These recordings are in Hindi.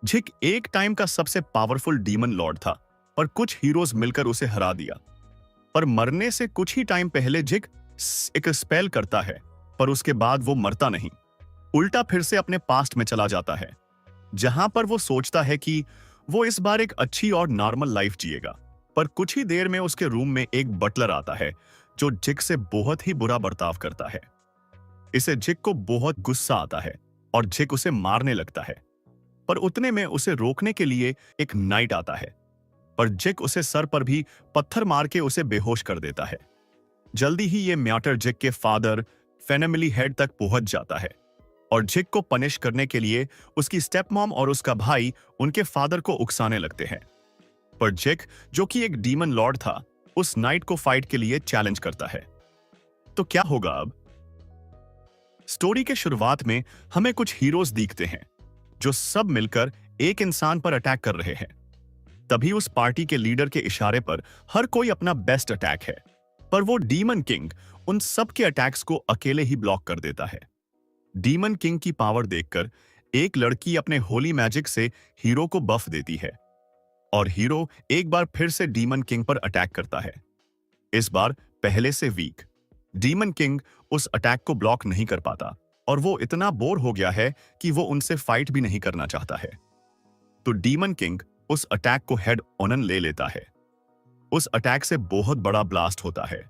जिक एक टाइम का सबसे पावरफुल डीमन लॉर्ड था, पर कुछ हीरोज मिलकर उसे हरा दिया। पर मरने से कुछ ही टाइम पहले जिक एक स्पेल करता है, पर उसके बाद वो मरता नहीं। उल्टा फिर से अपने पास्ट में चला जाता है, जहां पर वो सोचता है कि वो इस बार एक अच्छी और नॉर्मल लाइफ जिएगा। पर कुछ ही देर में उसके रूम में एक बटलर आता है जो जिक से बहुत ही बुरा बर्ताव करता है। इसे जिक को बहुत गुस्सा आता है और जिक उसे मारने लगता है। पर उतने में उसे रोकने के लिए एक नाइट आता है, पर जिक उसे सर पर भी पत्थर मार के उसे बेहोश कर देता है। जल्दी ही ये मैटर जिक के फादर फेनेमिली हेड तक पहुंच जाता है और जिक को पनिश करने के लिए उसकी स्टेप मॉम और उसका भाई उनके फादर को उकसाने लगते हैं। पर जिक, जो कि एक डीमन लॉर्ड था, उस नाइट को फाइट के लिए चैलेंज करता है। तो क्या होगा अब? स्टोरी के शुरुआत में हमें कुछ हीरोज दिखते हैं जो सब मिलकर एक इंसान पर अटैक कर रहे हैं। तभी उस पार्टी के लीडर के इशारे पर हर कोई अपना बेस्ट अटैक है, पर वो डीमन किंग उन सब के अटैक्स को अकेले ही ब्लॉक कर देता है। डीमन किंग की पावर देखकर एक लड़की अपने होली मैजिक से हीरो को बफ देती है और हीरो एक बार फिर से डीमन किंग पर अटैक करता है, इस बार पहले से वीक। डीमन किंग उस अटैक को ब्लॉक नहीं कर पाता और वो इतना बोर हो गया है कि वो उनसे फाइट भी नहीं करना चाहता है। तो डीमन किंग उस अटैक को हेड ऑन ले लेता है। उस अटैक से बहुत बड़ा ब्लास्ट होता है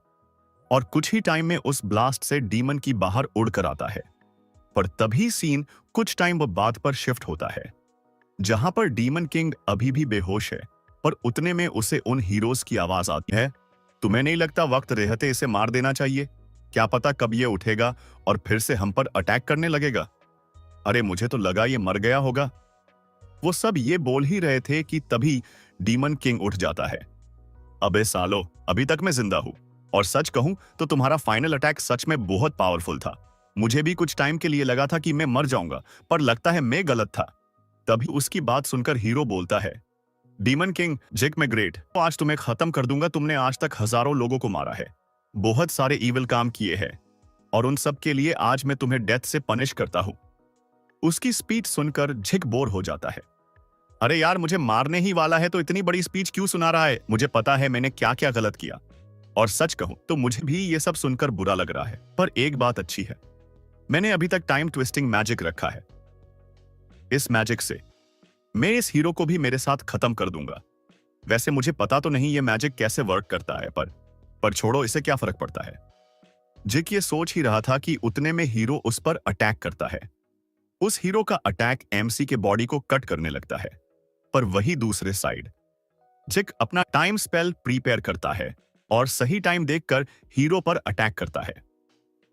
और कुछ ही टाइम में उस ब्लास्ट से डीमन की बाहर उड़कर आता है। पर तभी सीन कुछ टाइम बाद पर शिफ्ट होता है, जहां पर डीमन किंग अभी भी बेहोश है, पर उतने में उसे उन हीरोज की आवाज आती है, तुम्हें नहीं लगता वक्त रहते इसे मार देना चाहिए? क्या पता कब ये उठेगा और फिर से हम पर अटैक करने लगेगा। अरे मुझे तो लगा ये मर गया होगा। वो सब ये बोल ही रहे थे कि तभी डीमन किंग उठ जाता है। अबे सालो, अभी तक मैं जिंदा हूं और सच कहूं तो तुम्हारा फाइनल अटैक सच में बहुत पावरफुल था। मुझे भी कुछ टाइम के लिए लगा था कि मैं मर जाऊंगा, पर लगता है मैं गलत था। तभी उसकी बात सुनकर हीरो बोलता है, डीमन किंग, जिक मैं ग्रेट, तो आज तुम्हें खत्म कर दूंगा। तुमने आज तक हजारों लोगों को मारा है, बहुत सारे इविल काम किए हैं और उन सब के लिए आज मैं तुम्हें डेथ से पनिश करता हूं। उसकी स्पीच सुनकर जिक बोर हो जाता है। अरे यार, मुझे मारने ही वाला है तो इतनी बड़ी स्पीच क्यों सुना रहा है? मुझे पता है मैंने क्या क्या गलत किया और सच कहूं तो मुझे भी ये सब सुनकर बुरा लग रहा है। पर एक बात अच्छी है, मैंने अभी तक टाइम ट्विस्टिंग मैजिक रखा है। इस मैजिक से मैं इस हीरो को भी मेरे साथ खत्म कर दूंगा। वैसे मुझे पता तो नहीं ये मैजिक कैसे वर्क करता है, पर छोड़ो, इसे क्या फर्क पड़ता है। जिक ये सोच ही रहा था कि उतने में हीरो उस पर अटैक करता है। उस हीरो का अटैक एमसी के बॉडी को कट करने लगता है, पर वही दूसरे साइड जिक अपना टाइम स्पेल प्रिपेयर करता है और सही टाइम देखकर हीरो पर अटैक करता है।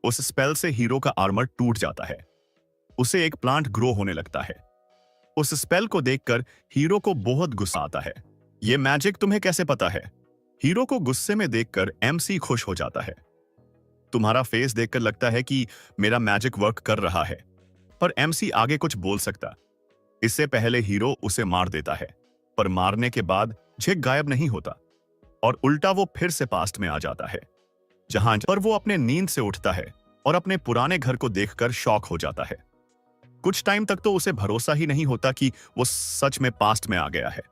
उस स्पेल से हीरो का आर्मर टूट जाता है, उसे एक प्लांट ग्रो होने लगता है। उस स्पेल को देखकर हीरो को बहुत गुस्सा आता है। ये मैजिक तुम्हें कैसे पता है? हीरो को गुस्से में देखकर एमसी खुश हो जाता है। तुम्हारा फेस देखकर लगता है कि मेरा मैजिक वर्क कर रहा है। पर एमसी आगे कुछ बोल सकता, इससे पहले हीरो उसे मार देता है। पर मारने के बाद जिक गायब नहीं होता और उल्टा वो फिर से पास्ट में आ जाता है, जहां पर वो अपने नींद से उठता है और अपने पुराने घर को देखकर शॉक हो जाता है। कुछ टाइम तक तो उसे भरोसा ही नहीं होता कि वो सच में पास्ट में आ गया है,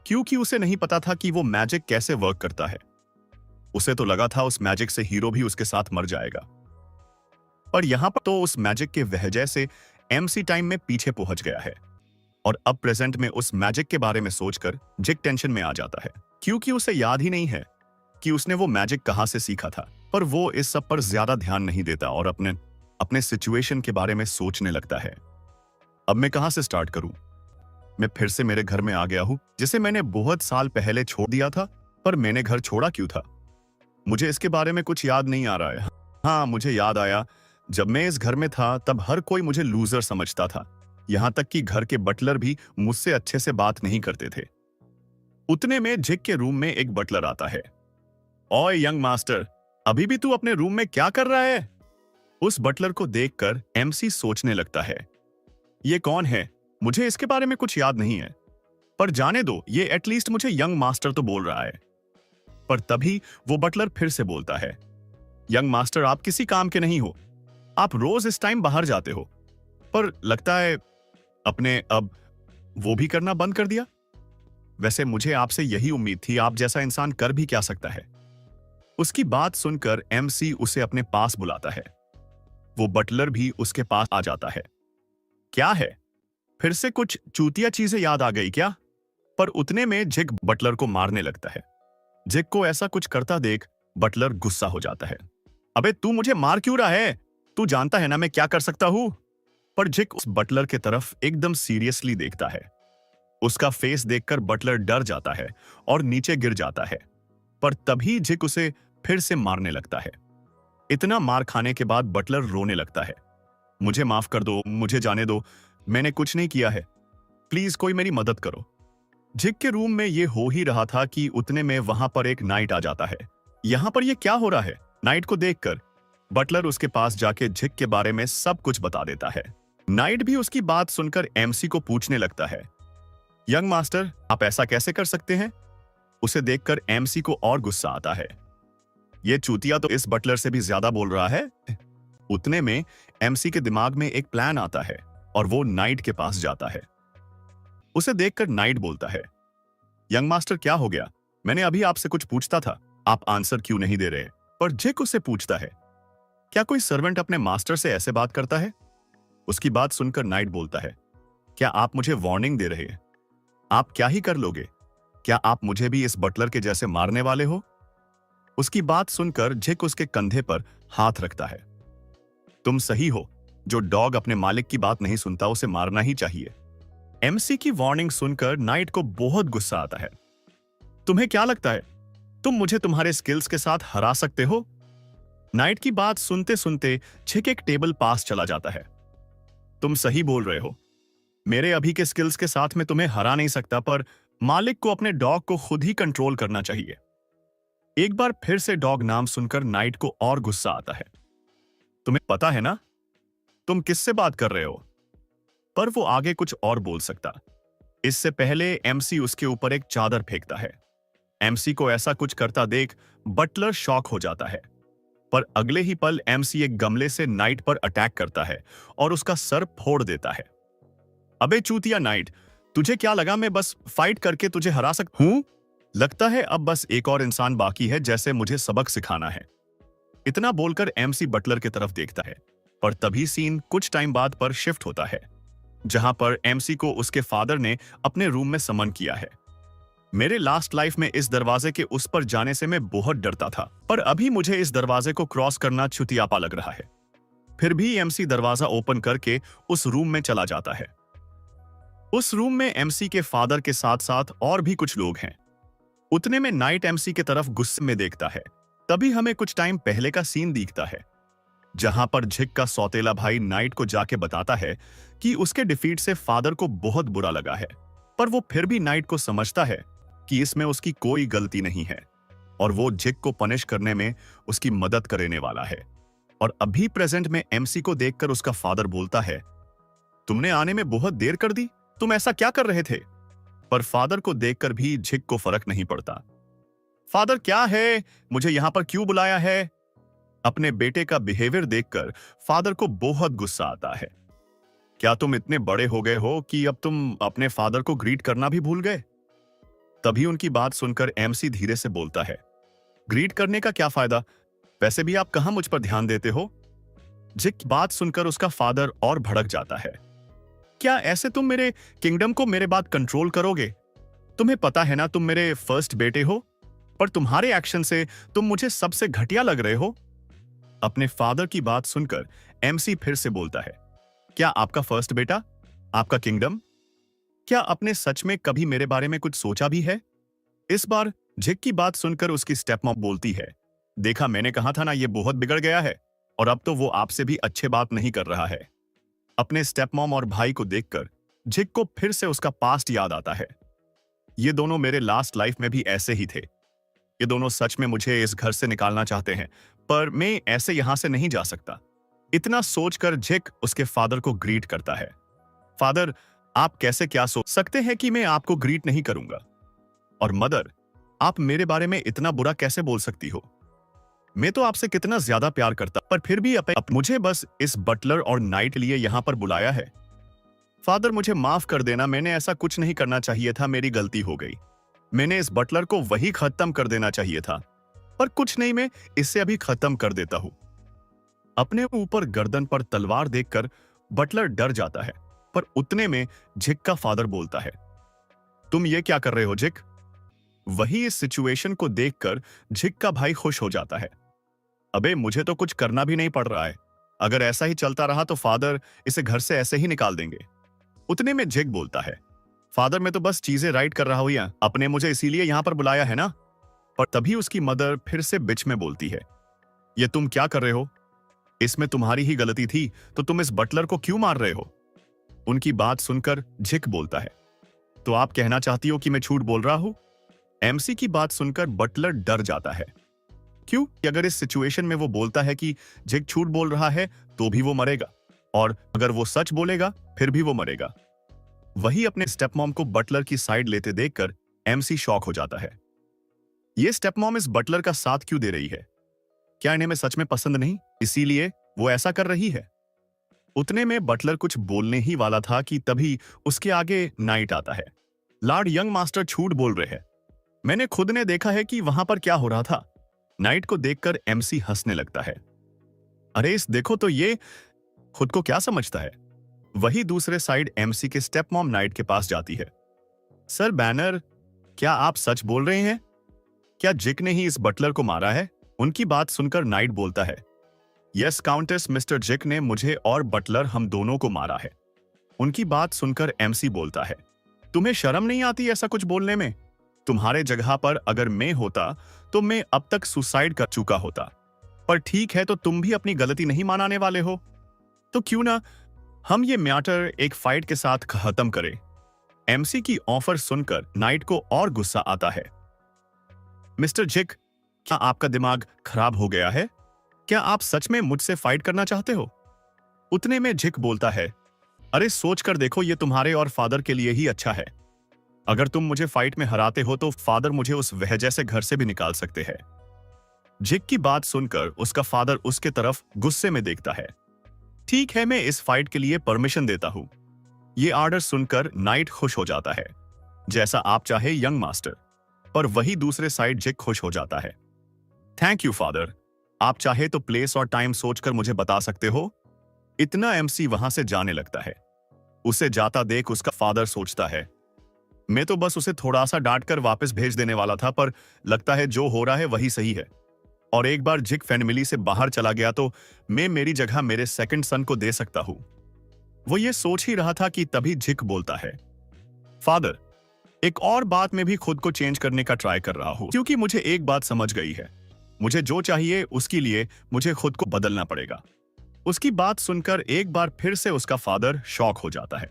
क्योंकि उसे नहीं पता था कि वो मैजिक कैसे वर्क करता है। उसे तो लगा था उस मैजिक से हीरो भी उसके साथ मर जाएगा। पर यहां पर तो उस मैजिक के वजह से एमसी टाइम में पीछे पहुंच गया है और अब प्रेजेंट में उस मैजिक के बारे में सोचकर जिक टेंशन में आ जाता है, क्योंकि उसे याद ही नहीं है कि उसने वो मैजिक कहां से सीखा था। पर वो इस सब पर ज्यादा ध्यान नहीं देता और अपने सिचुएशन के बारे में सोचने लगता है। अब मैं कहां से स्टार्ट करूं? मैं फिर से मेरे घर में आ गया हूं, जिसे मैंने बहुत साल पहले छोड़ दिया था। पर मैंने घर छोड़ा क्यों था? मुझे इसके बारे में कुछ याद नहीं आ रहा है। हाँ, मुझे याद आया, जब मैं इस घर में था तब हर कोई मुझे लूजर समझता था, यहां तक कि घर के बटलर भी मुझसे अच्छे से बात नहीं करते थे। उतने में जिक के रूम में एक बटलर आता है। ओए यंग मास्टर, अभी भी तू अपने रूम में क्या कर रहा है? उस बटलर को देखकर एमसी सोचने लगता है, ये कौन है? मुझे इसके बारे में कुछ याद नहीं है, पर जाने दो, ये एटलीस्ट मुझे यंग मास्टर तो बोल रहा है। पर तभी वो बटलर फिर से बोलता है, यंग मास्टर, आप किसी काम के नहीं हो। आप रोज इस टाइम बाहर जाते हो, पर लगता है अपने अब वो भी करना बंद कर दिया। वैसे मुझे आपसे यही उम्मीद थी, आप जैसा इंसान कर भी क्या सकता है। उसकी बात सुनकर एमसी उसे अपने पास बुलाता है। वो बटलर भी उसके पास आ जाता है। क्या है, फिर से कुछ चूतिया चीजें याद आ गई क्या? पर उतने में जिक बटलर को मारने लगता है। जिक को ऐसा कुछ करता देख बटलर गुस्सा हो जाता है। अबे तू मुझे मार क्यों रहा है? तू जानता है ना मैं क्या कर सकता हूं? पर जिक उस बटलर के तरफ एकदम सीरियसली देखता है। उसका फेस देखकर बटलर डर जाता है और नीचे गिर जाता है। पर तभी जिक उसे फिर से मारने लगता है। इतना मार खाने के बाद बटलर रोने लगता है। मुझे माफ कर दो, मुझे जाने दो, मैंने कुछ नहीं किया है, प्लीज कोई मेरी मदद करो। जिक के रूम में ये हो ही रहा था कि उतने में वहां पर एक नाइट आ जाता है। यहां पर ये क्या हो रहा है? नाइट को देखकर बटलर उसके पास जाके जिक के बारे में सब कुछ बता देता है। नाइट भी उसकी बात सुनकर एमसी को पूछने लगता है, यंग मास्टर आप ऐसा कैसे कर सकते हैं? उसे देखकर एमसी को और गुस्सा आता है। ये चूतिया तो इस बटलर से भी ज्यादा बोल रहा है। उतने में एमसी के दिमाग में एक प्लान आता है और वो नाइट के पास जाता है। उसे देखकर नाइट बोलता है, यंग मास्टर क्या हो गया? मैंने अभी आपसे कुछ पूछता था, आप आंसर क्यों नहीं दे रहे? पर जिक उसे पूछता है, क्या कोई सर्वेंट अपने मास्टर से ऐसे बात करता है? उसकी बात सुनकर नाइट बोलता है, क्या आप मुझे वार्निंग दे रहे हैं? आप क्या ही कर लोगे? क्या आप मुझे भी इस बटलर के जैसे मारने वाले हो? उसकी बात सुनकर जिक उसके कंधे पर हाथ रखता है। तुम सही हो, जो डॉग अपने मालिक की बात नहीं सुनता उसे मारना ही चाहिए। एमसी की वार्निंग सुनकर नाइट को बहुत गुस्सा आता है। तुम्हें क्या लगता है तुम मुझे तुम्हारे स्किल्स के साथ हरा सकते हो? नाइट की बात सुनते सुनते जिक एक टेबल पास चला जाता है। तुम सही बोल रहे हो, मेरे अभी के स्किल्स के साथ मैं तुम्हें हरा नहीं सकता, पर मालिक को अपने डॉग को खुद ही कंट्रोल करना चाहिए। एक बार फिर से डॉग नाम सुनकर नाइट को और गुस्सा आता है। तुम्हें पता है ना तुम किससे बात कर रहे हो? पर वो आगे कुछ और बोल सकता, इससे पहले एमसी उसके ऊपर एक चादर फेंकता है। एमसी को ऐसा कुछ करता देख बटलर शॉक हो जाता है। पर अगले ही पल एमसी एक गमले से नाइट पर अटैक करता है और उसका सर फोड़ देता है। अबे चूतिया नाइट, तुझे क्या लगा मैं बस फाइट करके तुझे हरा सकता हूं? लगता है अब बस एक और इंसान बाकी है जैसे मुझे सबक सिखाना है। इतना बोलकर एमसी बटलर की तरफ देखता है। पर तभी सीन कुछ टाइम बाद पर शिफ्ट होता है, जहां पर एमसी को उसके फादर ने अपने रूम में समन किया है। मेरे लास्ट लाइफ में इस दरवाजे के उस पर जाने से मैं बहुत डरता था, पर अभी मुझे इस दरवाजे को क्रॉस करना छुतियापा लग रहा है। फिर भी एमसी दरवाजा ओपन करके उस रूम में चला जाता है। उस रूम में एमसी के फादर के साथ साथ और भी कुछ लोग हैं। उतने में नाइट एमसी की तरफ गुस्से में देखता है। तभी हमें कुछ टाइम पहले का सीन दिखता है, जहां पर जिक का सौतेला भाई नाइट को जाके बताता है कि उसके डिफीट से फादर को बहुत बुरा लगा है। पर वो फिर भी नाइट को समझता है कि इसमें उसकी कोई गलती नहीं है और वो जिक को पनिश करने में उसकी मदद करने वाला है। और अभी प्रेजेंट में एमसी को देखकर उसका फादर बोलता है, तुमने आने में बहुत देर कर दी, तुम ऐसा क्या कर रहे थे? पर फादर को देखकर भी जिक को फर्क नहीं पड़ता। फादर क्या है, मुझे यहां पर क्यों बुलाया है? अपने बेटे का बिहेवियर देखकर फादर को बहुत गुस्सा आता है। क्या तुम इतने बड़े हो गए हो कि अब तुम अपने फादर को ग्रीट करना भी भूल गए? तभी उनकी बात सुनकर एमसी धीरे से बोलता है, ग्रीट करने का क्या फायदा? वैसे भी आप कहां मुझ पर ध्यान देते हो? जिक की बात सुनकर उसका फादर और भड़क जाता है। क्या ऐसे तुम मेरे किंगडम को मेरे बाद कंट्रोल करोगे? तुम्हें पता है ना तुम मेरे फर्स्ट बेटे हो, पर तुम्हारे एक्शन से तुम मुझे सबसे घटिया लग रहे हो। अपने फादर की बात सुनकर एमसी फिर से बोलता है, क्या आपका फर्स्ट बेटा, आपका किंगडम? क्या आपने सच में कभी मेरे बारे में कुछ सोचा भी है? इस बार जिक की बात सुनकर उसकी स्टेप मॉम बोलती है, देखा मैंने कहा था ना ये बहुत बिगड़ गया है और अब तो वो आपसे भी अच्छे बात नहीं कर रहा है। अपने स्टेप मॉम और भाई को देखकर जिक को फिर से उसका पास्ट याद आता है। ये दोनों मेरे लास्ट लाइफ में भी ऐसे ही थे। ये दोनों सच में मुझे इस घर से निकालना चाहते हैं, पर मैं ऐसे यहां से नहीं जा सकता। इतना सोचकर जिक उसके फादर को ग्रीट करता है। फादर, आप कैसे क्या सोच सकते हैं कि मैं आपको ग्रीट नहीं करूंगा? और मदर, आप मेरे बारे में इतना बुरा कैसे बोल सकती हो? मैं तो आपसे कितना ज्यादा प्यार करता, पर फिर भी मुझे बस इस बटलर और नाइट लिए यहां पर बुलाया है। फादर मुझे माफ कर देना, मैंने ऐसा कुछ नहीं करना चाहिए था, मेरी गलती हो गई। मैंने इस बटलर को वही खत्म कर देना चाहिए था। पर कुछ नहीं, मैं इसे अभी खत्म कर देता हूं। अपने ऊपर गर्दन पर तलवार देखकर बटलर डर जाता है, पर उतने में जिक का फादर बोलता है, तुम ये क्या कर रहे हो जिक? वही इस सिचुएशन को देखकर जिक का भाई खुश हो जाता है। अबे मुझे तो कुछ करना भी नहीं पड़ रहा है। अगर ऐसा ही चलता रहा तो फादर इसे घर से ऐसे ही निकाल देंगे। उतने में जिक बोलता है, फादर मैं तो बस चीजें राइट कर रहा हूं, या आपने मुझे इसीलिए यहां पर बुलाया है ना? पर तभी उसकी मदर फिर से बीच में बोलती है, ये तुम क्या कर रहे हो? इसमें तुम्हारी ही गलती थी, तो तुम इस बटलर को क्यों मार रहे हो? उनकी बात सुनकर जिक बोलता है, तो आप कहना चाहती हो कि मैं झूठ बोल रहा हूं? एमसी की बात सुनकर बटलर डर जाता है। क्यों? कि अगर इस सिचुएशन में वो बोलता है कि जिक झूठ बोल रहा है तो भी वो मरेगा, और अगर वो सच बोलेगा फिर भी वो मरेगा। वही अपने स्टेपमॉम को बटलर की साइड लेते देखकर एमसी शॉक हो जाता है। ये स्टेपमॉम इस बटलर का साथ क्यों दे रही है? क्या इन्हें मैं सच में पसंद नहीं, इसीलिए वो ऐसा कर रही है? उतने में बटलर कुछ बोलने ही वाला था कि तभी उसके आगे नाइट आता है। लॉर्ड यंग मास्टर झूठ बोल रहे हैं, मैंने खुद ने देखा है कि वहां पर क्या हो रहा था। नाइट को देखकर एमसी हंसने लगता है। अरे इस देखो तो, ये खुद को क्या समझता है? वही दूसरे साइड एमसी के स्टेपमॉम नाइट के पास जाती है। सर बैनर, क्या आप सच बोल रहे हैं? क्या जिक ने ही इस बटलर को मारा है? उनकी बात सुनकर नाइट बोलता है, यस काउंटेस, मिस्टर जिक ने मुझे और बटलर हम दोनों को मारा है। उनकी बात सुनकर एमसी बोलता है, तुम्हें शर्म नहीं आती ऐसा कुछ बोलने में? तुम्हारे जगह पर अगर मैं होता तो मैं अब तक सुसाइड कर चुका होता। पर ठीक है, तो तुम भी अपनी गलती नहीं मनाने वाले हो, तो क्यों ना हम ये मैटर एक फाइट के साथ खत्म करें। एमसी की ऑफर सुनकर नाइट को और गुस्सा आता है। मिस्टर जिक, क्या आपका दिमाग खराब हो गया है? क्या आप सच में मुझसे फाइट करना चाहते हो? उतने में जिक बोलता है, अरे सोच कर देखो, ये तुम्हारे और फादर के लिए ही अच्छा है। अगर तुम मुझे फाइट में हराते हो तो फादर मुझे उस वजह से घर से भी निकाल सकते हैं। जिक की बात सुनकर उसका फादर उसके तरफ गुस्से में देखता है। ठीक है, मैं इस फाइट के लिए परमिशन देता हूं। ये ऑर्डर सुनकर नाइट खुश हो जाता है, जैसा आप चाहे यंग मास्टर। पर वही दूसरे साइड जिक खुश हो जाता है। थैंक यू फादर, आप चाहे तो प्लेस और टाइम सोचकर मुझे बता सकते हो। इतना एमसी वहां से जाने लगता है। उसे जाता देख उसका फादर सोचता है, मैं तो बस उसे थोड़ा सा डांट कर वापस भेज देने वाला था, पर लगता है जो हो रहा है वही सही है। और एक बार जिक फैमिली से बाहर चला गया तो मैं मेरी जगह मेरे सेकंड सन को दे सकता हूं। वो ये सोच ही रहा था कि तभी जिक बोलता है, फादर, एक और बात में भी खुद को चेंज करने का ट्राई कर रहा हूं, क्योंकि मुझे एक बात समझ गई है, मुझे जो चाहिए उसके लिए मुझे खुद को बदलना पड़ेगा। उसकी बात सुनकर एक बार फिर से उसका फादर शॉक हो जाता है।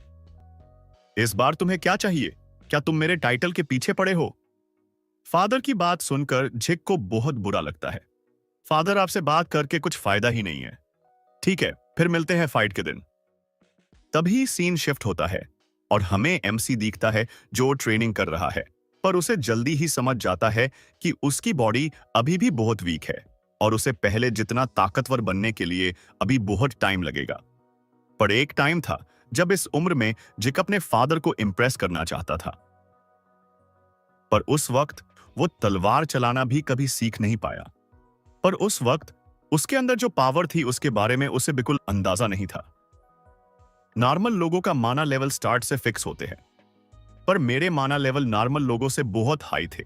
इस बार तुम्हें क्या चाहिए? क्या तुम मेरे टाइटल के पीछे पड़े हो? फादर की बात सुनकर जिक को बहुत बुरा लगता है। फादर, आपसे बात करके कुछ फायदा ही नहीं है। ठीक है, फिर मिलते हैं फाइट के दिन। तभी सीन शिफ्ट होता है और हमें एमसी दिखता है जो ट्रेनिंग कर रहा है, पर उसे जल्दी ही समझ जाता है कि उसकी बॉडी अभी भी बहुत वीक है और उसे पहले जितना ताकतवर बनने के लिए अभी बहुत टाइम लगेगा। पर एक टाइम था जब इस उम्र में जिक अपने फादर को इंप्रेस करना चाहता था, पर उस वक्त वो तलवार चलाना भी कभी सीख नहीं पाया। पर उस वक्त उसके अंदर जो पावर थी उसके बारे में उसे बिल्कुल अंदाजा नहीं था। नॉर्मल लोगों का माना लेवल स्टार्ट से फिक्स होते हैं, पर मेरे माना लेवल नॉर्मल लोगों से बहुत हाई थे।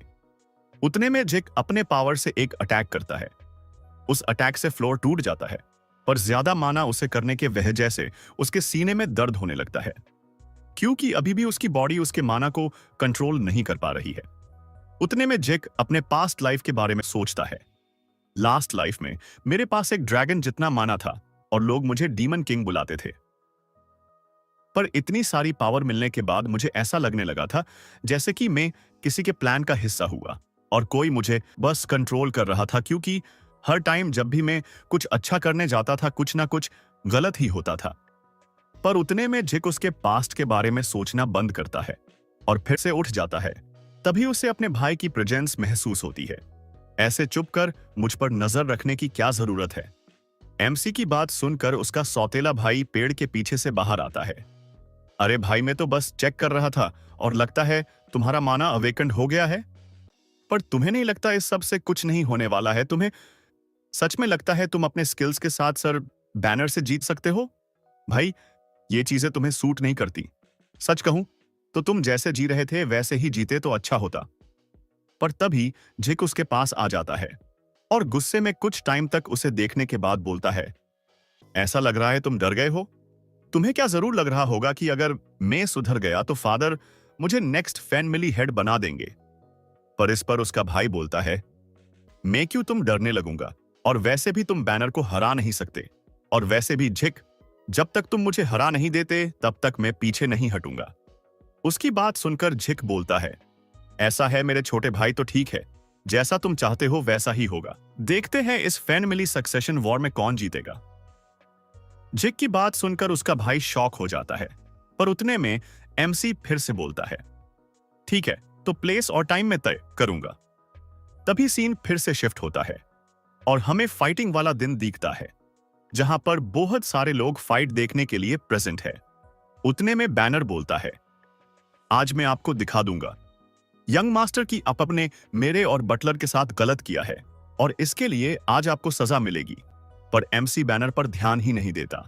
उतने में जिक अपने पावर से एक अटैक करता है। उस अटैक से फ्लोर टूट जाता है, पर ज्यादा माना उसे करने के वजह से उसके सीने में दर्द होने लगता है, क्योंकि अभी भी उसकी बॉडी उसके माना को कंट्रोल नहीं कर पा रही है। उतने में जिक अपने पास्ट लाइफ के बारे में सोचता है। लास्ट लाइफ में मेरे पास एक ड्रैगन जितना माना था और लोग मुझे डीमन किंग बुलाते थे। पर इतनी सारी पावर मिलने के बाद मुझे ऐसा लगने लगा था जैसे कि मैं किसी के प्लान का हिस्सा हुआ और कोई मुझे बस कंट्रोल कर रहा था, क्योंकि हर टाइम जब भी मैं कुछ अच्छा करने जाता था कुछ ना कुछ गलत ही होता था। पर उतने में जिक उसके पास्ट के बारे में सोचना बंद करता है और फिर से उठ जाता है। तभी उसे अपने भाई की प्रेजेंस महसूस होती है। ऐसे चुप कर मुझ पर नजर रखने की क्या जरूरत है? एमसी की बात सुनकर उसका सौतेला भाई पेड़ के पीछे से बाहर आता है। अरे भाई, मैं तो बस चेक कर रहा था और लगता है तुम्हारा माना अवेकंड हो गया है। पर तुम्हें नहीं लगता इस सब से कुछ नहीं होने वाला है? तुम्हें सच में लगता है तुम अपने स्किल्स के साथ सर बैनर से जीत सकते हो? भाई, ये चीजें तुम्हें सूट नहीं करती। सच कहूं तो तुम जैसे जी रहे थे वैसे ही जीते तो अच्छा होता। पर तभी झिक उसके पास आ जाता है और गुस्से में कुछ टाइम तक उसे देखने के बाद बोलता है, ऐसा लग रहा है तुम डर गए हो। तुम्हें क्या जरूर लग रहा होगा कि अगर मैं सुधर गया तो फादर मुझे नेक्स्ट फैमिली हेड बना देंगे। पर इस पर उसका भाई बोलता है, मैं क्यों तुम डरने लगूंगा, और वैसे भी तुम बैनर को हरा नहीं सकते। और वैसे भी झिक, जब तक तुम मुझे हरा नहीं देते तब तक मैं पीछे नहीं हटूंगा। उसकी बात सुनकर झिक बोलता है, ऐसा है मेरे छोटे भाई तो ठीक है, जैसा तुम चाहते हो वैसा ही होगा। देखते हैं इस फैमिली सक्सेशन वॉर में कौन जीतेगा। झिक की बात सुनकर उसका भाई शॉक हो जाता है, पर उतने में एमसी फिर से बोलता है, ठीक है तो प्लेस और टाइम में तय करूंगा। तभी सीन फिर से शिफ्ट होता है और हमें फाइटिंग वाला दिन दिखता है, जहां पर बहुत सारे लोग फाइट देखने के लिए प्रेजेंट है। उतने में बैनर बोलता है, आज मैं आपको दिखा दूंगा यंग मास्टर की आपने मेरे और बटलर के साथ गलत किया है और इसके लिए आज आपको सजा मिलेगी। पर एमसी बैनर पर ध्यान ही नहीं देता।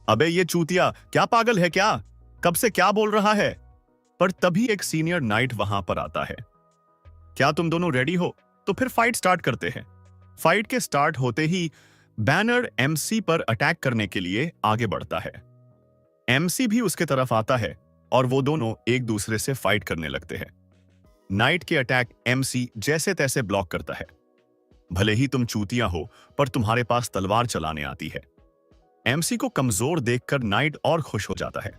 अबे ये चूतिया क्या पागल है क्या, कब से क्या बोल रहा है। पर तभी एक सीनियर नाइट वहां पर आता है। क्या तुम दोनों रेडी हो? तो फिर फाइट स्टार्ट करते हैं। फाइट के स्टार्ट होते ही बैनर एमसी पर अटैक करने के लिए आगे बढ़ता है। एमसी भी उसके तरफ आता है और वो दोनों एक दूसरे से फाइट करने लगते हैं। नाइट के अटैक एमसी जैसे तैसे ब्लॉक करता है। भले ही तुम चूतिया हो पर तुम्हारे पास तलवार चलाने आती है। एमसी को कमजोर देखकर नाइट और खुश हो जाता है।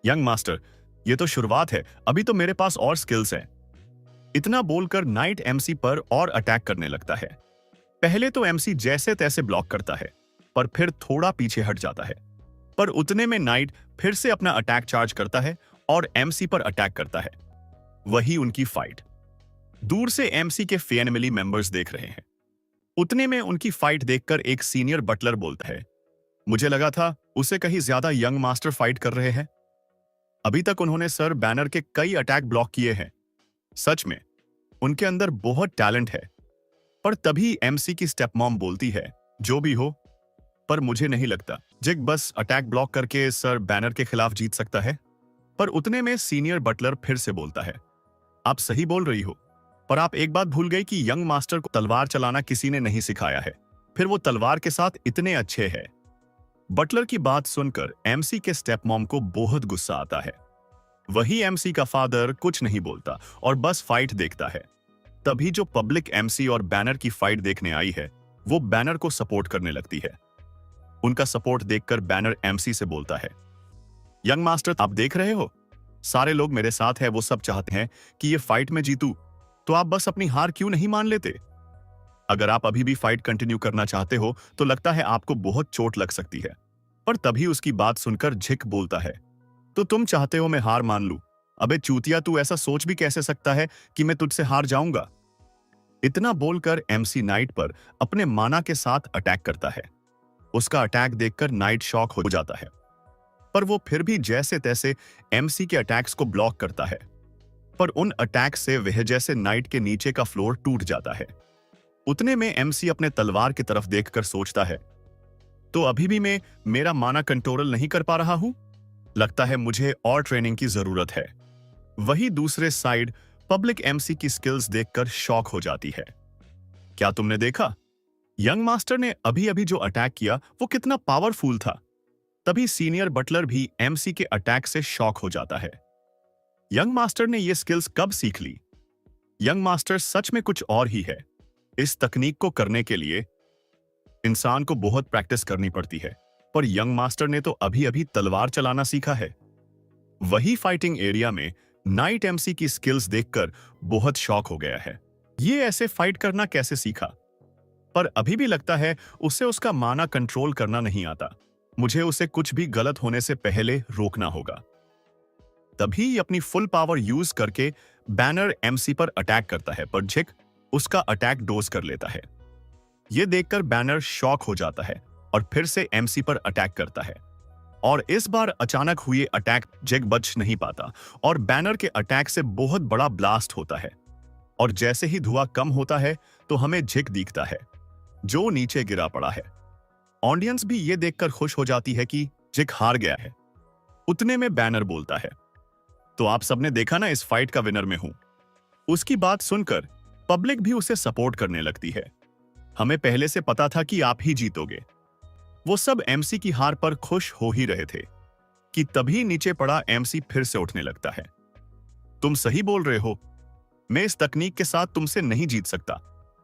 यंग मास्टर, ये तो शुरुआत है, अभी तो मेरे पास और स्किल्स हैं। इतना बोलकर नाइट एमसी पर और अटैक करने लगता है। पहले तो एमसी जैसे तैसे ब्लॉक करता है, पर फिर थोड़ा पीछे हट जाता है। पर उतने में नाइट फिर से अपना अटैक चार्ज करता है और एमसी पर अटैक करता है। वही उनकी फाइट। दूर से एमसी के फैमिली मेंबर्स देख रहे हैं। उतने में उनकी फाइट देखकर एक सीनियर बटलर बोलता है, मुझे लगा था उसे कहीं ज्यादा यंग मास्टर फाइट कर रहे हैं। अभी तक उन्होंने सर बैनर के कई अटैक ब्लॉक किए हैं। सच में उनके अंदर बहुत टैलेंट है। पर तभी एमसी की स्टेप मॉम बोलती है, जो भी हो, पर मुझे नहीं लगता जिग बस अटैक ब्लॉक करके सर बैनर के खिलाफ जीत सकता है। पर उतने में सीनियर बटलर फिर से बोलता है, आप सही बोल रही हो, पर आप एक बात भूल गई कि यंग मास्टर को तलवार चलाना किसी ने नहीं सिखाया है, फिर वो तलवार के साथ इतने अच्छे हैं। बटलर की बात सुनकर एमसी के स्टेप मॉम को बहुत गुस्सा आता है। वही एमसी का फादर कुछ नहीं बोलता और बस फाइट देखता है। तभी जो पब्लिक एमसी और बैनर की फाइट देखने आई है, वो बैनर को सपोर्ट करने लगती है। उनका सपोर्ट देखकर बैनर एमसी से बोलता है, यंग मास्टर आप देख रहे हो, सारे लोग मेरे साथ हैं, वो सब चाहते हैं कि ये फाइट में जीतूं, तो आप बस अपनी हार क्यों नहीं मान लेते? अगर आप अभी भी फाइट कंटिन्यू करना चाहते हो तो लगता है आपको बहुत चोट लग सकती है। पर तभी उसकी बात सुनकर झिक बोलता है, तो तुम चाहते हो मैं हार मान लूं? अबे चूतिया, तू ऐसा सोच भी कैसे सकता है कि मैं तुझसे हार जाऊंगा? इतना बोलकर एमसी नाइट पर अपने माना के साथ अटैक करता है। उसका अटैक देखकर नाइट शॉक हो जाता है, पर वो फिर भी जैसे तैसे एमसी के अटैक्स को ब्लॉक करता है। पर उन अटैक से वह जैसे नाइट के नीचे का फ्लोर टूट जाता है। उतने में एमसी अपने तलवार की तरफ देखकर सोचता है, तो अभी भी मैं मेरा माना कंट्रोल नहीं कर पा रहा हूं, लगता है मुझे और ट्रेनिंग की जरूरत है। वही दूसरे साइड पब्लिक एमसी की स्किल्स देखकर शॉक हो जाती है। क्या तुमने देखा, यंग मास्टर ने अभी अभी जो अटैक किया वो कितना पावरफुल था। तभी सीनियर बटलर भी एमसी के अटैक से शॉक हो जाता है। यंग मास्टर ने ये स्किल्स कब सीख ली? यंग मास्टर सच में कुछ और ही है। इस तकनीक को करने के लिए इंसान को बहुत प्रैक्टिस करनी पड़ती है, पर यंग मास्टर ने तो अभी अभी तलवार चलाना सीखा है। वही फाइटिंग एरिया में नाइट एमसी की स्किल्स देखकर बहुत शॉक हो गया है। ये ऐसे फाइट करना कैसे सीखा? पर अभी भी लगता है उसे उसका माना कंट्रोल करना नहीं आता। मुझे उसे कुछ भी गलत होने से पहले रोकना होगा। तभी अपनी फुल पावर यूज करके बैनर एमसी पर अटैक करता है, पर झिक उसका अटैक डोज कर लेता है। यह देखकर बैनर शॉक हो जाता है और फिर से एमसी पर अटैक करता है। और इस बार अचानक हुए अटैक जेक बच नहीं पाता और बैनर के अटैक से बहुत बड़ा ब्लास्ट होता है। और जैसे ही धुआं कम होता है तो हमें जेक दिखता है जो नीचे गिरा पड़ा है। ऑडियंस भी ये देखकर खुश हो जाती है कि जेक हार गया है। उतने में बैनर बोलता है, तो आप सबने देखा ना, इस फाइट का विनर मैं हूं। उसकी बात सुनकर पब्लिक भी उसे सपोर्ट करने लगती है। हमें पहले से पता था कि आप ही जीतोगे। वो सब एमसी की हार पर खुश हो ही रहे थे कि तभी नीचे पड़ा एमसी फिर से उठने लगता है। तुम सही बोल रहे हो, मैं इस तकनीक के साथ तुमसे नहीं जीत सकता,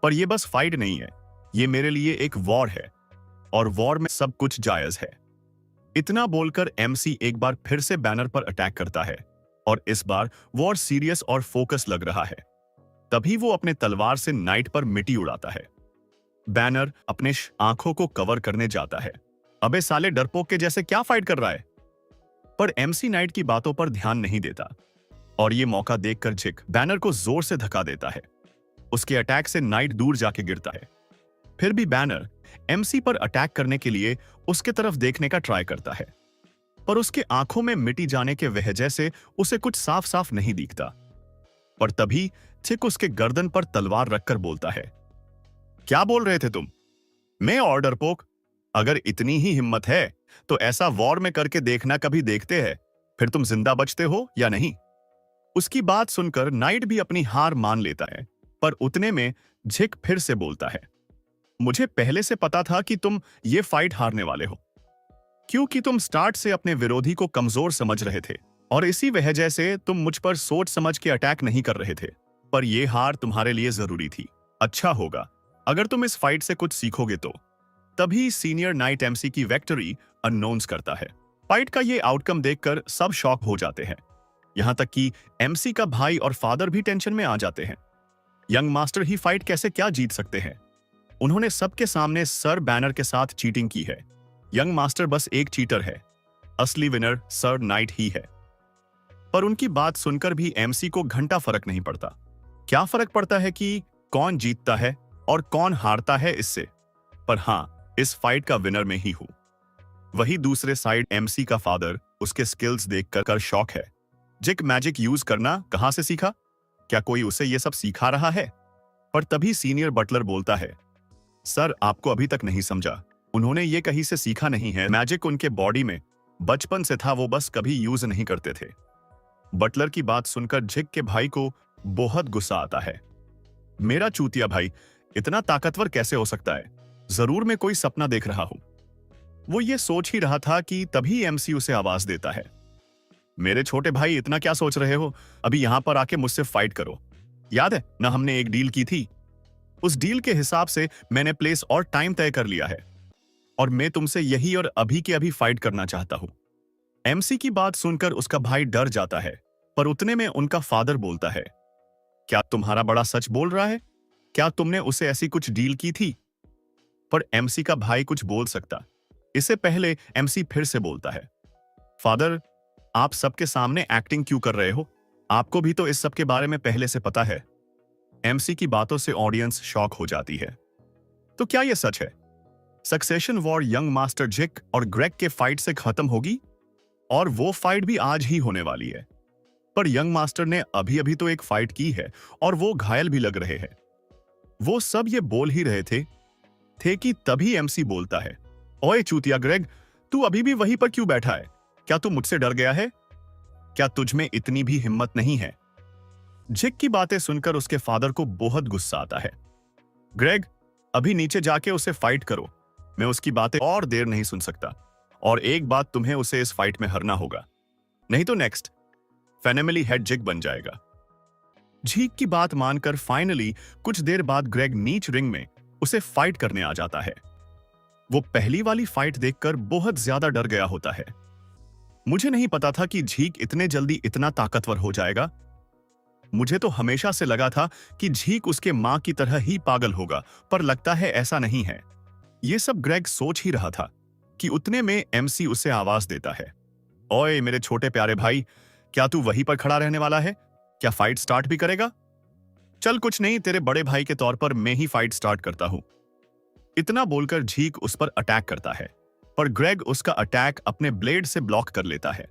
पर यह बस फाइट नहीं है, ये मेरे लिए एक वॉर है और वॉर में सब कुछ जायज है। इतना बोलकर एमसी एक बार फिर से बैनर पर अटैक करता है और इस बार वॉर सीरियस और फोकस लग रहा है। तभी वो अपने तलवार से नाइट पर मिट्टी उड़ाता है। बैनर अपने आंखों को कवर करने जाता है। अबे साले डरपोक के जैसे क्या फाइट कर रहा है? पर एमसी नाइट की बातों पर ध्यान नहीं देता और ये मौका देखकर जेक बैनर को जोर से धक्का देता है। उसके अटैक से नाइट दूर जाके गिरता है। फिर भी बैनर एमसी पर अटैक करने के लिए उसके तरफ देखने का ट्राई करता है, पर उसके आंखों में मिटी जाने के वजह से उसे कुछ साफ साफ नहीं दिखता। पर तभी चिक उसके गर्दन पर तलवार रखकर बोलता है, क्या बोल रहे थे तुम? मैं और डरपोक? अगर इतनी ही हिम्मत है तो ऐसा वॉर में करके देखना, कभी देखते हैं फिर तुम जिंदा बचते हो या नहीं। उसकी बात सुनकर नाइट भी अपनी हार मान लेता है, पर उतने में झिक फिर से बोलता है, मुझे पहले से पता था कि तुम ये फाइट हारने वाले हो, क्योंकि तुम स्टार्ट से अपने विरोधी को कमजोर समझ रहे थे और इसी वजह से तुम मुझ पर सोच समझ के अटैक नहीं कर रहे थे। पर यह हार तुम्हारे लिए जरूरी थी। अच्छा होगा अगर तुम इस फाइट से कुछ सीखोगे तो। तभी सीनियर नाइट एमसी की विक्ट्री अनाउंस करता है। फाइट का ये आउटकम देखकर सब शॉक हो जाते हैं, यहां तक कि एमसी का भाई और फादर भी टेंशन में आ जाते हैं। यंग मास्टर ही फाइट कैसे क्या जीत सकते हैं? उन्होंने सबके सामने सर बैनर के साथ चीटिंग की है। यंग मास्टर बस एक चीटर है, असली विनर सर नाइट ही है। पर उनकी बात सुनकर भी एमसी को घंटा फर्क नहीं पड़ता। क्या फर्क पड़ता है कि कौन जीतता है और कौन हारता है इससे? पर हां, इस फाइट का विनर मैं ही हूं। वही दूसरे साइड एमसी का फादर उसके स्किल्स देखकर शॉक है। जिक मैजिक यूज करना कहां से सीखा? क्या कोई उसे ये सब सिखा रहा है? पर तभी सीनियर बटलर बोलता है, सर आपको अभी तक नहीं समझा, उन्होंने ये कहीं से सीखा नहीं है। मैजिक उनके बॉडी में बचपन से था, वो बस कभी यूज नहीं करते थे। बटलर की बात सुनकर जिक के भाई को बहुत गुस्सा आता है। मेरा चूतिया भाई इतना ताकतवर कैसे हो सकता है? जरूर मैं कोई सपना देख रहा हूं। वो ये सोच ही रहा था कि तभी एमसी उसे आवाज देता है, मेरे छोटे भाई इतना क्या सोच रहे हो, अभी यहां पर आके मुझसे फाइट करो। याद है ना, हमने एक डील की थी, उस डील के हिसाब से मैंने प्लेस और टाइम तय कर लिया है और मैं तुमसे यही और अभी के अभी फाइट करना चाहता हूं। एमसी की बात सुनकर उसका भाई डर जाता है, पर उतने में उनका फादर बोलता है, क्या तुम्हारा बड़ा सच बोल रहा है? क्या तुमने उसे ऐसी कुछ डील की थी? पर एमसी का भाई कुछ बोल सकता, इससे पहले एमसी फिर से बोलता है, फादर आप सबके सामने एक्टिंग क्यों कर रहे हो? आपको भी तो इस सब के बारे में पहले से पता है। एमसी की बातों से ऑडियंस शॉक हो जाती है। तो क्या यह सच है? सक्सेशन वॉर यंग मास्टर जिक और ग्रेग के फाइट से खत्म होगी? और वो फाइट भी आज ही होने वाली है। पर यंग मास्टर ने अभी अभी तो एक फाइट की है और वो घायल भी लग रहे हैं। वो सब ये बोल ही रहे थे कि तभी एमसी बोलता है, ओए चूतिया ग्रेग, तू अभी भी वहीं पर क्यों बैठा है? क्या तू मुझसे डर गया है? क्या तुझमें इतनी भी हिम्मत नहीं है? जिक की बातें सुनकर उसके फादर को बहुत गुस्सा आता है। ग्रेग, अभी नीचे जाके उसे फाइट करो, मैं उसकी बातें और देर नहीं सुन सकता। और एक बात, तुम्हें उसे इस फाइट में हरना होगा, नहीं तो नेक्स्ट फैमिली हेड जिक बन जाएगा। झीक की बात मानकर फाइनली कुछ देर बाद ग्रेग नीच रिंग में उसे फाइट करने आ जाता है। वो पहली वाली फाइट देखकर बहुत ज्यादा डर गया होता है। मुझे नहीं पता था कि झीक इतने जल्दी इतना ताकतवर हो जाएगा। मुझे तो हमेशा से लगा था कि झीक उसके मां की तरह ही पागल होगा, पर लगता है ऐसा नहीं है। ये सब ग्रेग सोच ही रहा था कि उतने में एमसी उसे आवाज देता है, ओए मेरे छोटे प्यारे भाई, क्या तू वहीं पर खड़ा रहने वाला है? क्या फाइट स्टार्ट भी करेगा? चल कुछ नहीं, तेरे बड़े भाई के तौर पर मैं ही फाइट स्टार्ट करता हूं। इतना बोलकर झीक उस पर अटैक करता है। पर ग्रेग उसका अटैक अपने ब्लेड से ब्लॉक कर लेता है।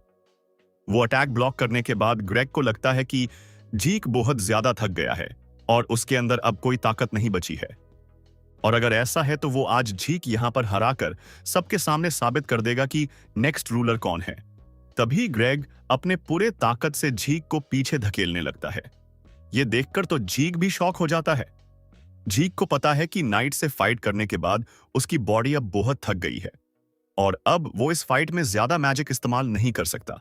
वो अटैक ब्लॉक करने के बाद ग्रेग को लगता है कि जीक बहुत ज्यादा थक गया है और उसके अंदर अब कोई ताकत नहीं बची है। और अगर ऐसा है तो वो आज जीक यहां पर हराकर सबके सामने साबित कर देगा कि नेक्स्ट रूलर कौन है। तभी ग्रेग अपने पूरे ताकत से जीक को पीछे धकेलने लगता है। ये देखकर तो जीक भी शॉक हो जाता है। जीक को पता है कि नाइट से फाइट करने के बाद उसकी बॉडी अब बहुत थक गई है और अब वो इस फाइट में ज्यादा मैजिक इस्तेमाल नहीं कर सकता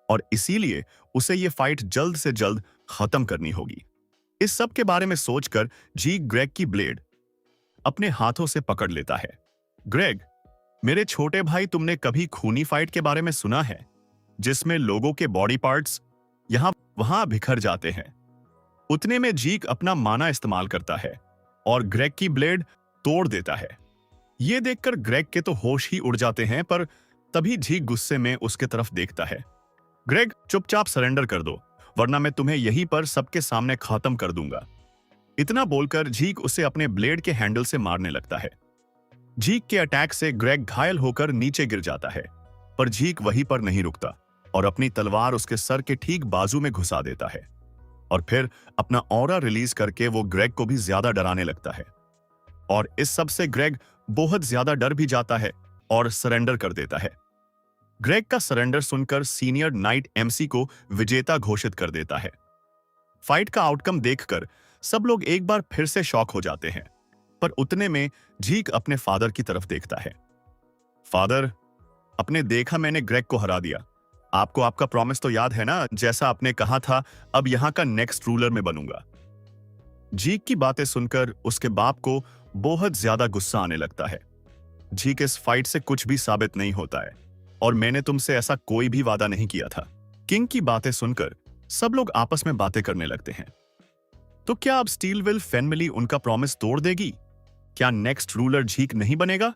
और इसीलिए उसे ये फाइट जल्द से जल्द खत्म करनी होगी। इस सब के बारे में सोचकर जीक ग्रेग की ब्लेड अपने हाथों से पकड़ लेता है। ग्रेग, मेरे छोटे भाई, तुमने कभी खूनी फाइट के बारे में सुना है जिसमें लोगों के बॉडी पार्ट्स यहां वहां बिखर जाते हैं? उतने में जीक अपना माना इस्तेमाल करता है और ग्रेग की ब्लेड तोड़ देता है। यह देखकर ग्रेग के तो होश ही उड़ जाते हैं, पर तभी जीक गुस्से में उसके तरफ देखता है। ग्रेग, चुपचाप सरेंडर कर दो, वरना मैं तुम्हें यहीं पर सबके सामने खत्म कर दूंगा। इतना बोलकर जीक उसे अपने ब्लेड के हैंडल से मारने लगता है। जीक के अटैक से ग्रेग घायल होकर नीचे गिर जाता है, पर जीक वहीं पर नहीं रुकता और अपनी तलवार उसके सर के ठीक बाजू में घुसा देता है और फिर अपना ऑरा रिलीज करके वो ग्रेग को भी ज्यादा डराने लगता है। और इस सब से ग्रेग बहुत ज्यादा डर भी जाता है और सरेंडर कर देता है। ग्रेग का सरेंडर सुनकर सीनियर नाइट एमसी को विजेता घोषित कर देता है। फाइट का आउटकम देखकर सब लोग एक बार फिर से शॉक हो जाते हैं, पर उतने में जीक अपने फादर की तरफ देखता है। फादर, अपने देखा मैंने ग्रेग को हरा दिया। आपको आपका प्रॉमिस तो याद है ना, जैसा आपने कहा था अब यहां का नेक्स्ट रूलर में बनूंगा। जीक की बातें सुनकर उसके बाप को बहुत ज्यादा गुस्सा आने लगता है। जीक, इस फाइट से कुछ भी साबित नहीं होता है और मैंने तुमसे ऐसा कोई भी वादा नहीं किया था। किंग की बातें सुनकर सब लोग आपस में बातें करने लगते हैं। तो क्या अब स्टीलविल फैमिली उनका प्रॉमिस तोड़ देगी? क्या नेक्स्ट रूलर जीक नहीं बनेगा?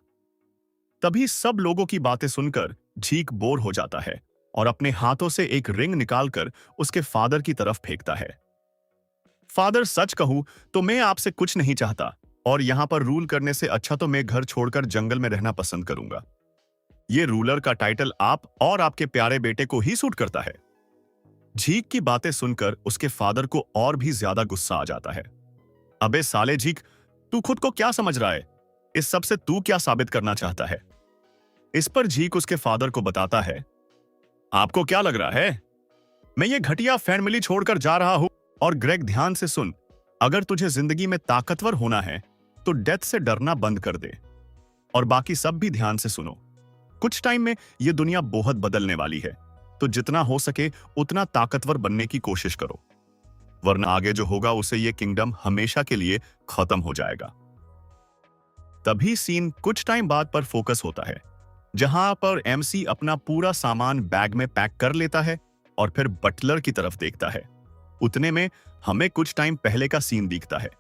तभी सब लोगों की बातें सुनकर जीक बोर हो जाता है और अपने हाथों से एक रिंग निकालकर उसके फादर की तरफ फेंकता है। फादर, सच कहूं तो मैं आपसे कुछ नहीं चाहता और यहां पर रूल करने से अच्छा तो मैं घर छोड़कर जंगल में रहना पसंद करूंगा। ये रूलर का टाइटल आप और आपके प्यारे बेटे को ही सूट करता है। जीक की बातें सुनकर उसके फादर को और भी ज्यादा गुस्सा आ जाता है। अबे साले जीक, तू खुद को क्या समझ रहा है? इस सब से तू क्या साबित करना चाहता है? इस पर जीक उसके फादर को बताता है, आपको क्या लग रहा है मैं ये घटिया फैमिली छोड़कर जा रहा हूं? और ग्रेग, ध्यान से सुन, अगर तुझे जिंदगी में ताकतवर होना है तो डेथ से डरना बंद कर दे। और बाकी सब भी ध्यान से सुनो। कुछ टाइम में ये दुनिया बहुत बदलने वाली है, तो जितना हो सके उतना ताकतवर बनने की कोशिश करो, वरना आगे जो होगा उसे ये किंगडम हमेशा के लिए खत्म हो जाएगा। तभी सीन कुछ टाइम बाद पर फोकस होता है, जहां पर एमसी अपना पूरा सामान बैग में पैक कर लेता है और फिर बटलर की तरफ देखता है। उतने में हमें कुछ टाइम पहले का सीन दिखता है,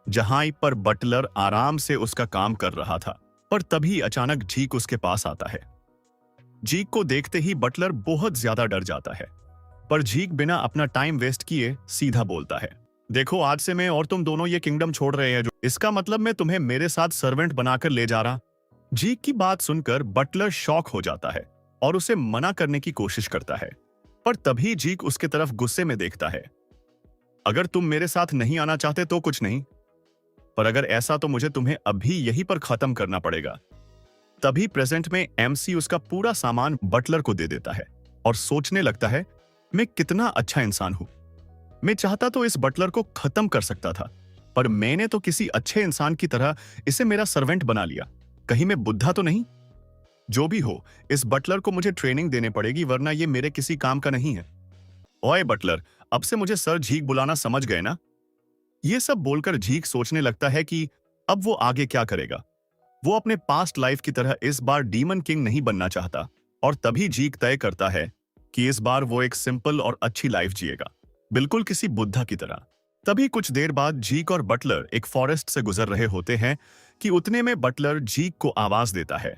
जहां पर बटलर आराम से उसका काम कर रहा था, पर तभी अचानक जीक उसके पास आता है। जीक को देखते ही बटलर बहुत ज्यादा डर जाता है, पर जीक बिना अपना टाइम वेस्ट किए सीधा बोलता है, देखो आज से मैं और तुम दोनों ये किंगडम छोड़ रहे हैं, जो इसका मतलब मैं तुम्हें मेरे साथ सर्वेंट बनाकर ले जा रहा। जीक की बात सुनकर बटलर शॉक हो जाता है और उसे मना करने की कोशिश करता है, पर तभी जीक उसके तरफ गुस्से में देखता है, अगर तुम मेरे साथ नहीं आना चाहते तो कुछ नहीं, पर अगर ऐसा तो मुझे तुम्हें अभी यहीं पर खत्म करना पड़ेगा। तभी प्रेजेंट में एमसी उसका पूरा सामान बटलर को दे देता है और सोचने लगता है, मैं कितना अच्छा इंसान हूं। मैं चाहता तो इस बटलर को खत्म कर सकता था, पर मैंने तो किसी अच्छे इंसान की तरह इसे मेरा सर्वेंट बना लिया। कहीं मैं बुद्धा तो नहीं? जो भी हो, इस बटलर को मुझे ट्रेनिंग देने पड़ेगी, वरना ये मेरे किसी काम का नहीं है। ओए बटलर, अब से मुझे सर झीक बुलाना समझ गए ना? ये सब बोलकर झीक सोचने लगता है कि अब वो आगे क्या करेगा। वो अपने पास्ट लाइफ की तरह इस बार डीमन किंग नहीं बनना चाहता और तभी झीक तय करता है कि इस बार वो एक सिंपल और अच्छी लाइफ जिएगा, बिल्कुल किसी बुद्धा की तरह। तभी कुछ देर बाद जीक और बटलर एक फॉरेस्ट से गुजर रहे होते हैं कि उतने में बटलर जीक को आवाज देता है,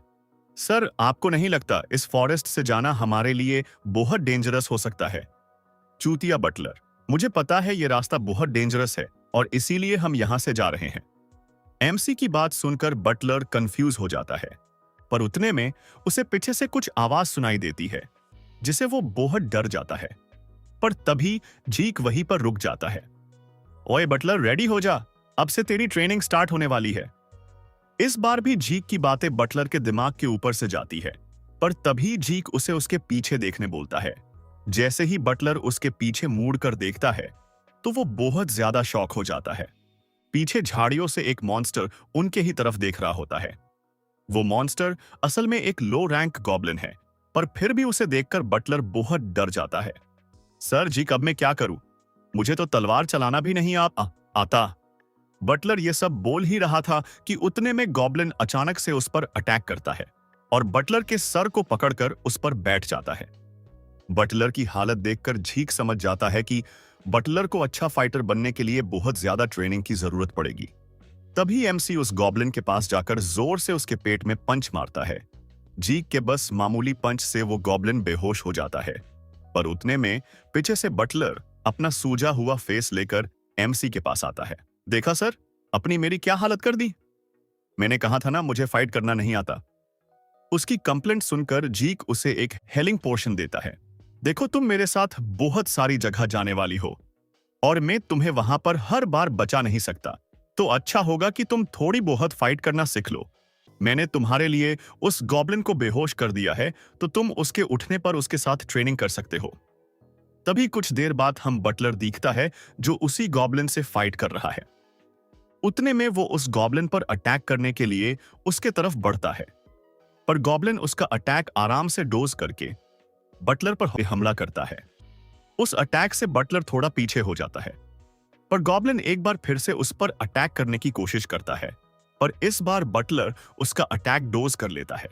सर, आपको नहीं लगता इस फॉरेस्ट से जाना हमारे लिए बहुत डेंजरस हो सकता है? चूतिया बटलर, मुझे पता है ये रास्ता बहुत डेंजरस है और इसीलिए हम यहां से जा रहे हैं। एमसी की बात सुनकर बटलर कंफ्यूज हो जाता है। पर उतने में उसे पीछे से कुछ आवाज सुनाई देती है जिसे वो बहुत डर जाता है। पर तभी जीक वहीं पर रुक जाता है। ओए बटलर, रेडी हो जा, अब से तेरी ट्रेनिंग स्टार्ट होने वाली है। इस बार भी जीक की बातें बटलर के दिमाग के ऊपर से जाती है, पर तभी जीक उसे उसके पीछे देखने बोलता है। जैसे ही बटलर उसके पीछे मुड़ कर देखता है तो वो बहुत ज्यादा शॉक हो जाता है। पीछे झाड़ियों से एक मॉन्स्टर उनके ही तरफ देख रहा होता है। वो मॉन्स्टर असल में एक लो रैंक गॉब्लिन है, पर फिर भी उसे देखकर बटलर बहुत डर जाता है। सर जी, कब मैं क्या करूं? मुझे तो तलवार चलाना भी नहीं आता। बटलर ये सब बोल ही रहा था कि उतने में गॉब्लिन अचानक से उस पर अटैक करता है और बटलर के सर को पकड़कर उस पर बैठ जाता है। बटलर की हालत देखकर झीक समझ जाता है कि बटलर को अच्छा फाइटर बनने के लिए बहुत ज्यादा ट्रेनिंग की जरूरत पड़ेगी। तभी एमसी उस गॉब्लिन के पास जाकर जोर से उसके पेट में पंच मारता है। जीक के बस मामूली पंच से वो गॉब्लिन बेहोश हो जाता है, पर उतने में पीछे से बटलर अपना सूजा हुआ फेस लेकर एमसी के पास आता है। देखा सर, अपनी मेरी क्या हालत कर दी। मैंने कहा था ना, मुझे फाइट करना नहीं आता। उसकी कंप्लेंट सुनकर जीक उसे एक हेलिंग पोर्शन देता है। देखो, तुम मेरे साथ बहुत सारी जगह जाने वाली हो और मैं तुम्हें वहां पर हर बार बचा नहीं सकता, तो अच्छा होगा कि तुम थोड़ी बहुत फाइट करना सीख लो। मैंने तुम्हारे लिए उस गॉब्लिन को बेहोश कर दिया है, तो तुम उसके उठने पर उसके साथ ट्रेनिंग कर सकते हो। तभी कुछ देर बाद हम बटलर दिखता है जो उसी गॉब्लिन से फाइट कर रहा है। उतने में वो उस गॉब्लिन पर अटैक करने के लिए उसके तरफ बढ़ता है, पर गॉब्लिन उसका अटैक आराम से डोज करके बटलर पर हमला करता है। उस अटैक से बटलर थोड़ा पीछे हो जाता है, पर गॉब्लिन एक बार फिर से उस पर अटैक करने की कोशिश करता है, पर इस बार बटलर उसका अटैक डोज कर लेता है।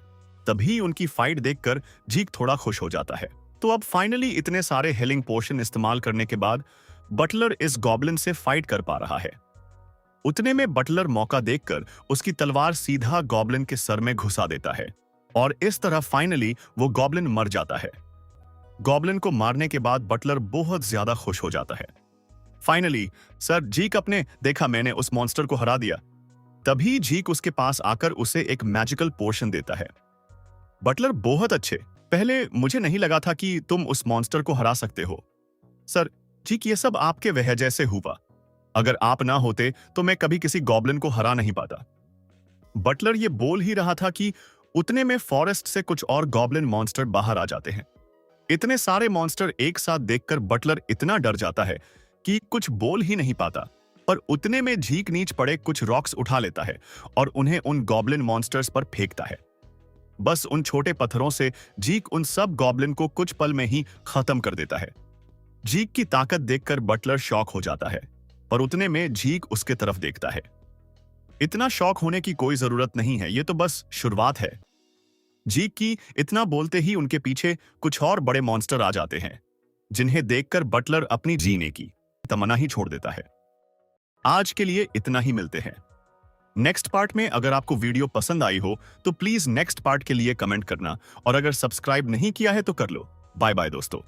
तभी उनकी फाइट देखकर जीक थोड़ा खुश हो जाता है। तो अब फाइनली इतने सारे हेलिंग पोशन इस्तेमाल करने के बाद बटलर इस गॉब्लिन से फाइट कर पा रहा है। उतने में बटलर मौका देखकर उसकी तलवार सीधा गॉब्लिन के सर में घुसा देता है और इस तरह फाइनली वो गॉब्लिन मर जाता है। गॉब्लिन को मारने के बाद बटलर बहुत ज्यादा खुश हो जाता है। फाइनली सर, जीक अपने देखा, मैंने उस मॉन्स्टर को हरा दिया। तभी जीक उसके पास आकर उसे एक मैजिकल पोर्शन देता है। बटलर, बहुत अच्छे, पहले मुझे नहीं लगा था कि तुम उस मॉन्स्टर को हरा सकते हो। सर जीक, ये सब आपके वजह से हुआ। अगर आप ना होते तो मैं कभी किसी गॉब्लिन को हरा नहीं पाता। बटलर ये बोल ही रहा था कि उतने में फॉरेस्ट से कुछ और गॉब्लिन मॉन्स्टर बाहर आ जाते हैं। इतने सारे मॉन्स्टर एक साथ देखकर बटलर इतना डर जाता है कि कुछ बोल ही नहीं पाता, पर उतने में झीक नीच पड़े कुछ रॉक्स उठा लेता है और उन्हें उन गॉब्लिन मॉन्स्टर्स पर फेंकता है। बस उन छोटे पत्थरों से जीक उन सब गॉब्लिन को कुछ पल में ही खत्म कर देता है। जीक की ताकत देखकर बटलर शॉक हो जाता है, पर उतने में जीक उसके तरफ देखता है। इतना शॉक होने की कोई जरूरत नहीं है, ये तो बस शुरुआत है। जीक की इतना बोलते ही उनके पीछे कुछ और बड़े मॉन्स्टर आ जाते हैं, जिन्हें देखकर बटलर अपनी जीने की तमन्ना ही छोड़ देता है। आज के लिए इतना ही, मिलते हैं नेक्स्ट पार्ट में। अगर आपको वीडियो पसंद आई हो तो प्लीज नेक्स्ट पार्ट के लिए कमेंट करना, और अगर सब्सक्राइब नहीं किया है तो कर लो। बाय बाय दोस्तों।